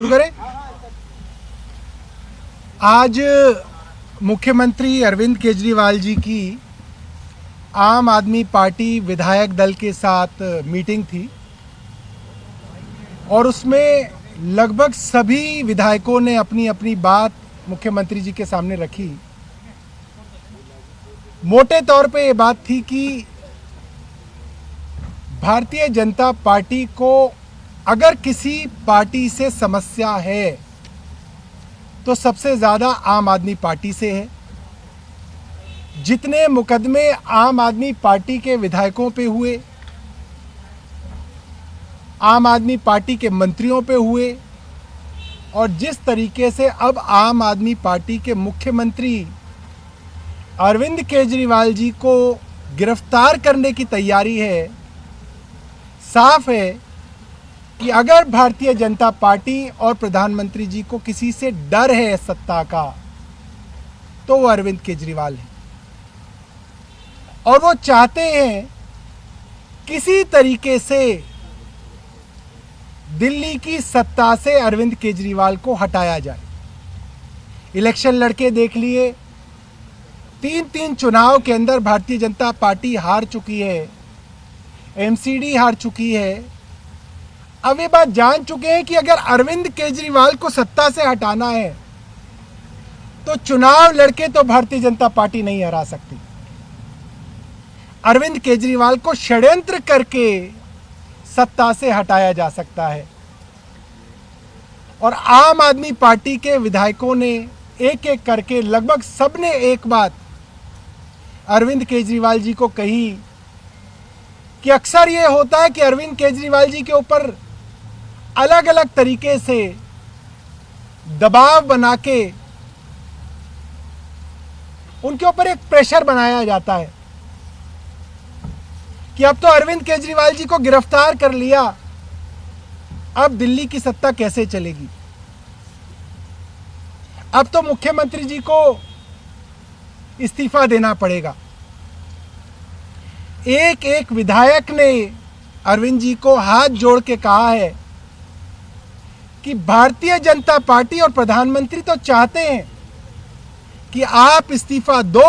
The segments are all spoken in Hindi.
शुरू करें। आज मुख्यमंत्री अरविंद केजरीवाल जी की आम आदमी पार्टी विधायक दल के साथ मीटिंग थी और उसमें लगभग सभी विधायकों ने अपनी अपनी बात मुख्यमंत्री जी के सामने रखी। मोटे तौर पे ये बात थी कि भारतीय जनता पार्टी को अगर किसी पार्टी से समस्या है तो सबसे ज़्यादा आम आदमी पार्टी से है। जितने मुकदमे आम आदमी पार्टी के विधायकों पे हुए, आम आदमी पार्टी के मंत्रियों पे हुए और जिस तरीके से अब आम आदमी पार्टी के मुख्यमंत्री अरविंद केजरीवाल जी को गिरफ्तार करने की तैयारी है, साफ है कि अगर भारतीय जनता पार्टी और प्रधानमंत्री जी को किसी से डर है सत्ता का तो वो अरविंद केजरीवाल है और वो चाहते हैं किसी तरीके से दिल्ली की सत्ता से अरविंद केजरीवाल को हटाया जाए। इलेक्शन लड़के देख लिए, तीन चुनाव के अंदर भारतीय जनता पार्टी हार चुकी है, एमसीडी हार चुकी है। अब ये बात जान चुके हैं कि अगर अरविंद केजरीवाल को सत्ता से हटाना है तो चुनाव लड़के तो भारतीय जनता पार्टी नहीं हरा सकती। अरविंद केजरीवाल को षड्यंत्र करके सत्ता से हटाया जा सकता है और आम आदमी पार्टी के विधायकों ने एक एक करके लगभग सबने एक बात अरविंद केजरीवाल जी को कही कि अक्सर ये होता है कि अरविंद केजरीवाल जी के ऊपर अलग अलग तरीके से दबाव बना के उनके ऊपर एक प्रेशर बनाया जाता है कि अब तो अरविंद केजरीवाल जी को गिरफ्तार कर लिया, अब दिल्ली की सत्ता कैसे चलेगी। अब तो मुख्यमंत्री जी को इस्तीफा देना पड़ेगा। एक एक विधायक ने अरविंद जी को हाथ जोड़ के कहा है कि भारतीय जनता पार्टी और प्रधानमंत्री तो चाहते हैं कि आप इस्तीफा दो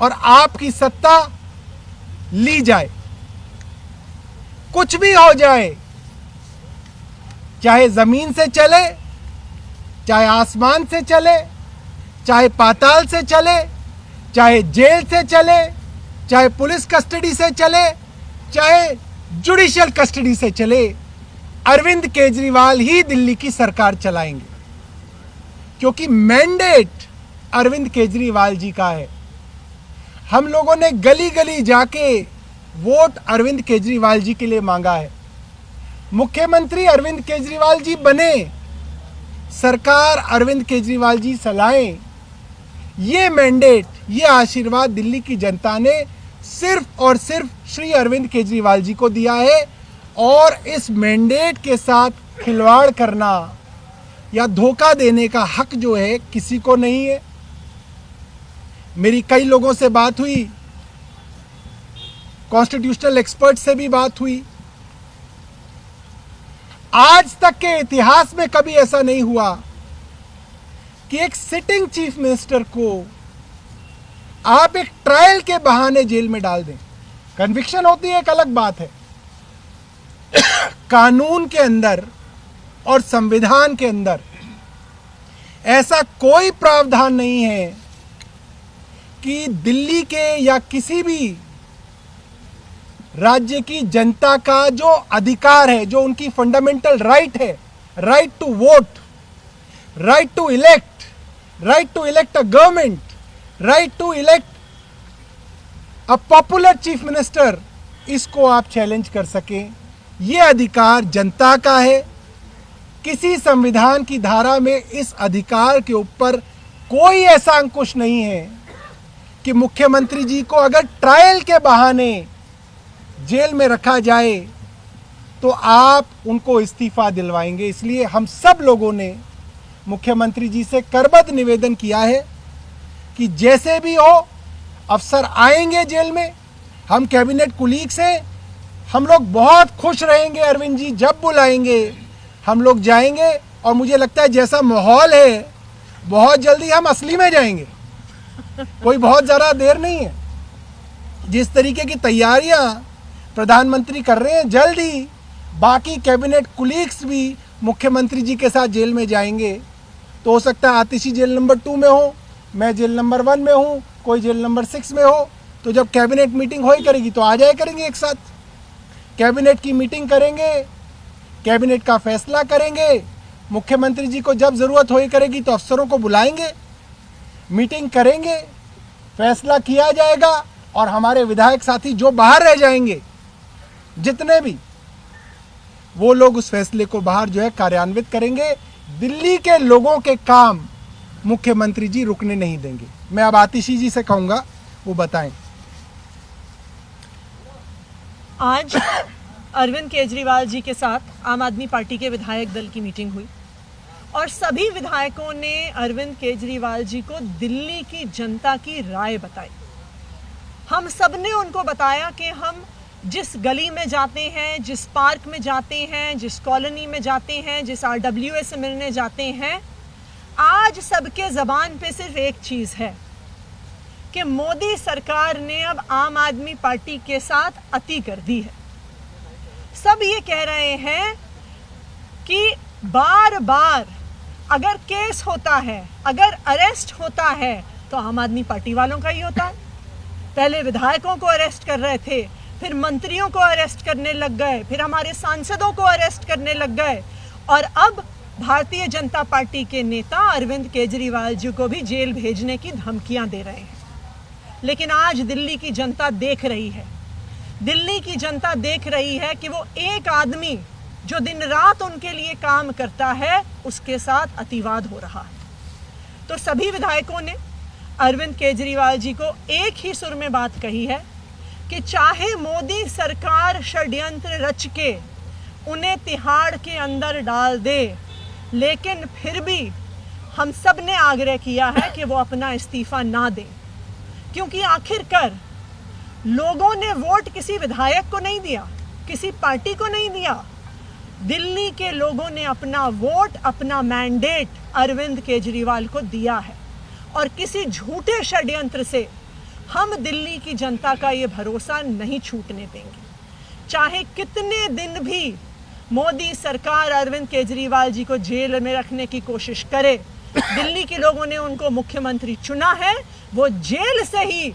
और आपकी सत्ता ली जाए, कुछ भी हो जाए, चाहे जमीन से चले, चाहे आसमान से चले, चाहे पाताल से चले, चाहे जेल से चले, चाहे पुलिस कस्टडी से चले, चाहे जुडिशियल कस्टडी से चले, अरविंद केजरीवाल ही दिल्ली की सरकार चलाएंगे क्योंकि मैंडेट अरविंद केजरीवाल जी का है। हम लोगों ने गली गली जाके वोट अरविंद केजरीवाल जी के लिए मांगा है। मुख्यमंत्री अरविंद केजरीवाल जी बने, सरकार अरविंद केजरीवाल जी चलाएं, ये मैंडेट, ये आशीर्वाद दिल्ली की जनता ने सिर्फ और सिर्फ श्री अरविंद केजरीवाल जी को दिया है और इस मैंडेट के साथ खिलवाड़ करना या धोखा देने का हक जो है किसी को नहीं है। मेरी कई लोगों से बात हुई, कॉन्स्टिट्यूशनल एक्सपर्ट से भी बात हुई। आज तक के इतिहास में कभी ऐसा नहीं हुआ कि एक सिटिंग चीफ मिनिस्टर को आप एक ट्रायल के बहाने जेल में डाल दें। कन्विक्शन होती है एक अलग बात है, कानून के अंदर और संविधान के अंदर ऐसा कोई प्रावधान नहीं है कि दिल्ली के या किसी भी राज्य की जनता का जो अधिकार है, जो उनकी फंडामेंटल राइट है, right to vote, right to elect a government, right to elect a popular chief minister, इसको आप चैलेंज कर सकें। ये अधिकार जनता का है। किसी संविधान की धारा में इस अधिकार के ऊपर कोई ऐसा अंकुश नहीं है कि मुख्यमंत्री जी को अगर ट्रायल के बहाने जेल में रखा जाए तो आप उनको इस्तीफा दिलवाएंगे। इसलिए हम सब लोगों ने मुख्यमंत्री जी से करबद्ध निवेदन किया है कि जैसे भी हो अफसर आएंगे जेल में, हम कैबिनेट कुलीग्स हैं, हम लोग बहुत खुश रहेंगे। अरविंद जी जब बुलाएंगे हम लोग जाएंगे और मुझे लगता है जैसा माहौल है बहुत जल्दी हम असली में जाएंगे, कोई बहुत ज़्यादा देर नहीं है। जिस तरीके की तैयारियां प्रधानमंत्री कर रहे हैं, जल्द ही बाकी कैबिनेट कुलीग्स भी मुख्यमंत्री जी के साथ जेल में जाएंगे। तो हो सकता है आतिशी जेल नंबर 2 में हो, मैं जेल नंबर 1 में हूँ, कोई जेल नंबर 6 में हो। तो जब कैबिनेट मीटिंग हो ही करेगी तो आ जाए करेंगे एक साथ, कैबिनेट की मीटिंग करेंगे, कैबिनेट का फैसला करेंगे। मुख्यमंत्री जी को जब ज़रूरत हो ही करेगी तो अफसरों को बुलाएंगे, मीटिंग करेंगे, फैसला किया जाएगा और हमारे विधायक साथी जो बाहर रह जाएंगे, जितने भी, वो लोग उस फैसले को बाहर जो है कार्यान्वित करेंगे। दिल्ली के लोगों के काम मुख्यमंत्री जी रुकने नहीं देंगे। मैं अब आतिशी जी से कहूंगा वो बताएं। आज अरविंद केजरीवाल जी के साथ आम आदमी पार्टी के विधायक दल की मीटिंग हुई और सभी विधायकों ने अरविंद केजरीवाल जी को दिल्ली की जनता की राय बताई। हम सब ने उनको बताया कि हम जिस गली में जाते हैं, जिस पार्क में जाते हैं, जिस कॉलोनी में जाते हैं, जिस RWA से मिलने जाते हैं, आज सबके ज़बान पे सिर्फ एक चीज़ है कि मोदी सरकार ने अब आम आदमी पार्टी के साथ अति कर दी है। सब ये कह रहे हैं कि बार बार अगर केस होता है, अगर अरेस्ट होता है तो आम आदमी पार्टी वालों का ही होता है। पहले विधायकों को अरेस्ट कर रहे थे, फिर मंत्रियों को अरेस्ट करने लग गए, फिर हमारे सांसदों को अरेस्ट करने लग गए और अब भारतीय जनता पार्टी के नेता अरविंद केजरीवाल जी को भी जेल भेजने की धमकियां दे रहे हैं। लेकिन आज दिल्ली की जनता देख रही है, दिल्ली की जनता देख रही है कि वो एक आदमी जो दिन रात उनके लिए काम करता है, उसके साथ अतिवाद हो रहा है। तो सभी विधायकों ने अरविंद केजरीवाल जी को एक ही सुर में बात कही है कि चाहे मोदी सरकार षड्यंत्र रच के उन्हें तिहाड़ के अंदर डाल दे, लेकिन फिर भी हम सब ने आग्रह किया है कि वो अपना इस्तीफा ना दें, क्योंकि आखिरकार लोगों ने वोट किसी विधायक को नहीं दिया, किसी पार्टी को नहीं दिया। दिल्ली के लोगों ने अपना वोट, अपना मैंडेट अरविंद केजरीवाल को दिया है और किसी झूठे षड्यंत्र से हम दिल्ली की जनता का ये भरोसा नहीं छूटने देंगे। चाहे कितने दिन भी मोदी सरकार अरविंद केजरीवाल जी को जेल में रखने की कोशिश करे, दिल्ली के लोगों ने उनको मुख्यमंत्री चुना है, वो जेल से ही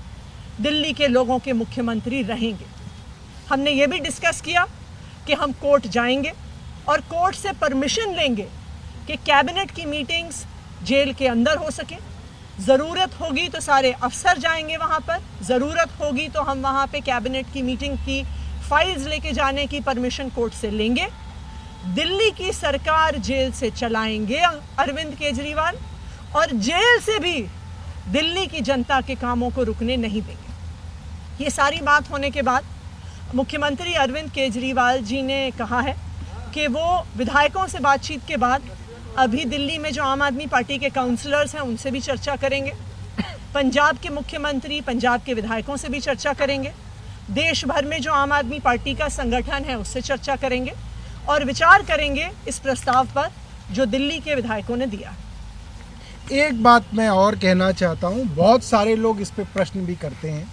दिल्ली के लोगों के मुख्यमंत्री रहेंगे। हमने ये भी डिस्कस किया कि हम कोर्ट जाएंगे और कोर्ट से परमिशन लेंगे कि कैबिनेट की मीटिंग्स जेल के अंदर हो सके। ज़रूरत होगी तो सारे अफसर जाएंगे वहाँ पर, ज़रूरत होगी तो हम वहाँ पे कैबिनेट की मीटिंग की फाइल्स लेके जाने की परमिशन कोर्ट से लेंगे। दिल्ली की सरकार जेल से चलाएंगे अरविंद केजरीवाल और जेल से भी दिल्ली की जनता के कामों को रुकने नहीं देंगे। ये सारी बात होने के बाद मुख्यमंत्री अरविंद केजरीवाल जी ने कहा है कि वो विधायकों से बातचीत के बाद अभी दिल्ली में जो आम आदमी पार्टी के काउंसलर्स हैं उनसे भी चर्चा करेंगे, पंजाब के मुख्यमंत्री, पंजाब के विधायकों से भी चर्चा करेंगे, देश भर में जो आम आदमी पार्टी का संगठन है उससे चर्चा करेंगे और विचार करेंगे इस प्रस्ताव पर जो दिल्ली के विधायकों ने दिया। एक बात मैं और कहना चाहता हूँ, बहुत सारे लोग इस पे प्रश्न भी करते हैं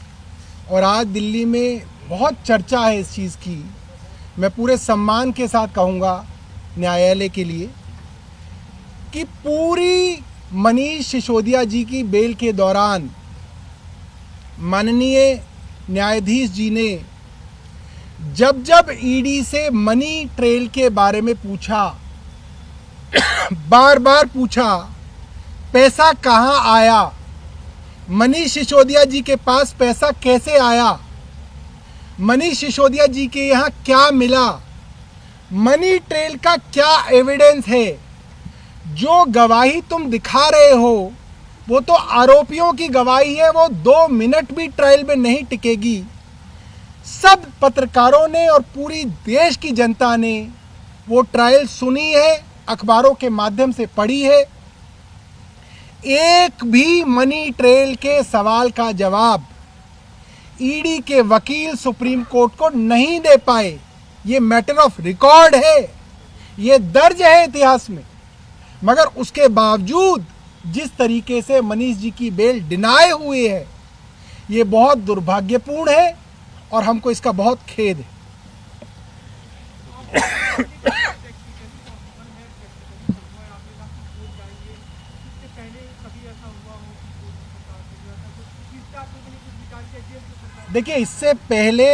और आज दिल्ली में बहुत चर्चा है इस चीज़ की। मैं पूरे सम्मान के साथ कहूँगा न्यायालय के लिए कि पूरी मनीष सिसोदिया जी की बेल के दौरान माननीय न्यायाधीश जी ने जब जब ईडी से मनी ट्रेल के बारे में पूछा, बार बार पूछा, पैसा कहाँ आया, मनीष सिसोदिया जी के पास पैसा कैसे आया, मनीष सिसोदिया जी के यहाँ क्या मिला, मनी ट्रेल का क्या एविडेंस है, जो गवाही तुम दिखा रहे हो वो तो आरोपियों की गवाही है, वो 2 मिनट भी ट्रायल में नहीं टिकेगी। सब पत्रकारों ने और पूरी देश की जनता ने वो ट्रायल सुनी है, अखबारों के माध्यम से पढ़ी है। एक भी मनी ट्रेल के सवाल का जवाब ईडी के वकील सुप्रीम कोर्ट को नहीं दे पाए। ये मैटर ऑफ रिकॉर्ड है, ये दर्ज है इतिहास में। मगर उसके बावजूद जिस तरीके से मनीष जी की बेल डिनाई हुई है, ये बहुत दुर्भाग्यपूर्ण है और हमको इसका बहुत खेद है। देखिए, इससे पहले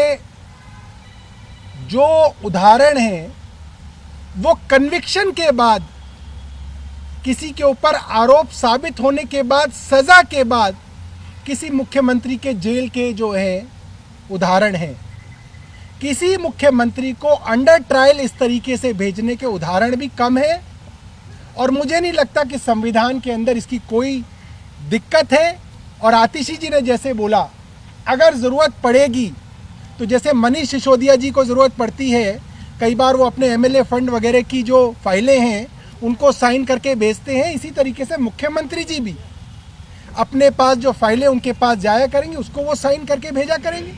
जो उदाहरण है वो कन्विक्शन के बाद, किसी के ऊपर आरोप साबित होने के बाद, सजा के बाद किसी मुख्यमंत्री के जेल के जो है उदाहरण है। किसी मुख्यमंत्री को अंडर ट्रायल इस तरीके से भेजने के उदाहरण भी कम है और मुझे नहीं लगता कि संविधान के अंदर इसकी कोई दिक्कत है। और आतिशी जी ने जैसे बोला, अगर ज़रूरत पड़ेगी तो जैसे मनीष सिसोदिया जी को ज़रूरत पड़ती है, कई बार वो अपने एमएलए फंड वगैरह की जो फाइलें हैं उनको साइन करके भेजते हैं, इसी तरीके से मुख्यमंत्री जी भी अपने पास जो फाइलें उनके पास जाया करेंगे, उसको वो साइन करके भेजा करेंगे।